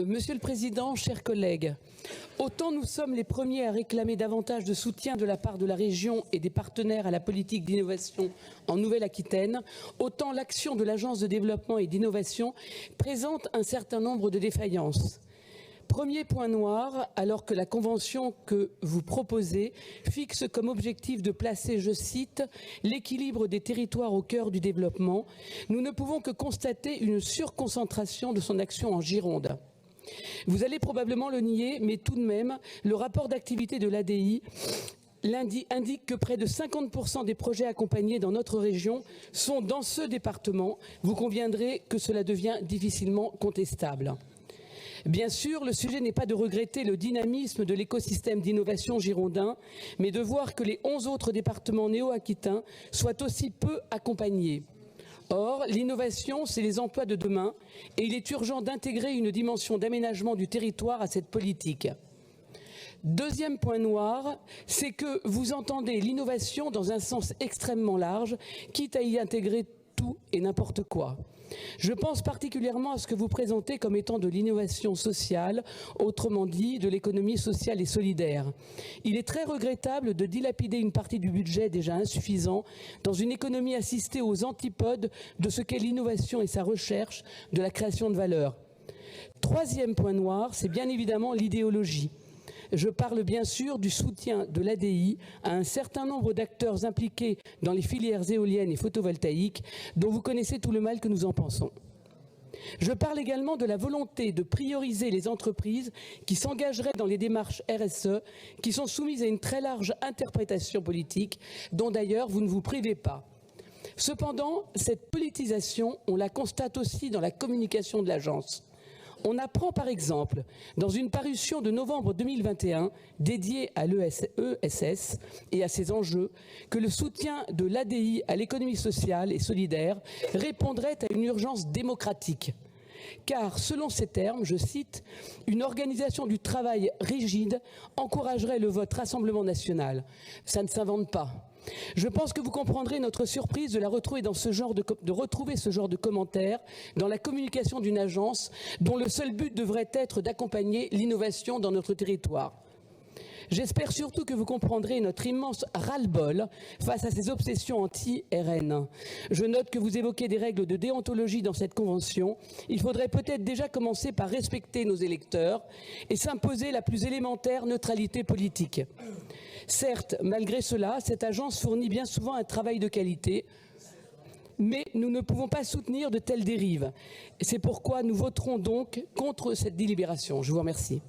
Monsieur le Président, chers collègues, autant nous sommes les premiers à réclamer davantage de soutien de la part de la région et des partenaires à la politique d'innovation en Nouvelle-Aquitaine, autant l'action de l'Agence de développement et d'innovation présente un certain nombre de défaillances. Premier point noir, alors que la convention que vous proposez fixe comme objectif de placer, je cite, l'équilibre des territoires au cœur du développement, nous ne pouvons que constater une surconcentration de son action en Gironde. Vous allez probablement le nier, mais tout de même, le rapport d'activité de l'ADI indique que près de 50% des projets accompagnés dans notre région sont dans ce département. Vous conviendrez que cela devient difficilement contestable. Bien sûr, le sujet n'est pas de regretter le dynamisme de l'écosystème d'innovation girondin, mais de voir que les 11 autres départements néo-aquitains soient aussi peu accompagnés. Or, l'innovation, c'est les emplois de demain et il est urgent d'intégrer une dimension d'aménagement du territoire à cette politique. Deuxième point noir, c'est que vous entendez l'innovation dans un sens extrêmement large, quitte à y intégrer tout et n'importe quoi. Je pense particulièrement à ce que vous présentez comme étant de l'innovation sociale, autrement dit de l'économie sociale et solidaire. Il est très regrettable de dilapider une partie du budget déjà insuffisant dans une économie assistée aux antipodes de ce qu'est l'innovation et sa recherche de la création de valeur. Troisième point noir, c'est bien évidemment l'idéologie. Je parle bien sûr du soutien de l'ADI à un certain nombre d'acteurs impliqués dans les filières éoliennes et photovoltaïques dont vous connaissez tout le mal que nous en pensons. Je parle également de la volonté de prioriser les entreprises qui s'engageraient dans les démarches RSE qui sont soumises à une très large interprétation politique dont d'ailleurs vous ne vous privez pas. Cependant, cette politisation, on la constate aussi dans la communication de l'agence. On apprend par exemple, dans une parution de novembre 2021 dédiée à l'ESS et à ses enjeux, que le soutien de l'ADI à l'économie sociale et solidaire répondrait à une urgence démocratique. Car, selon ces termes, je cite, « une organisation du travail rigide encouragerait le vote Rassemblement national ». Ça ne s'invente pas. Je pense que vous comprendrez notre surprise de retrouver ce genre de commentaires dans la communication d'une agence dont le seul but devrait être d'accompagner l'innovation dans notre territoire. J'espère surtout que vous comprendrez notre immense ras-le-bol face à ces obsessions anti-RN. Je note que vous évoquez des règles de déontologie dans cette convention. Il faudrait peut-être déjà commencer par respecter nos électeurs et s'imposer la plus élémentaire neutralité politique. Certes, malgré cela, cette agence fournit bien souvent un travail de qualité, mais nous ne pouvons pas soutenir de telles dérives. C'est pourquoi nous voterons donc contre cette délibération. Je vous remercie.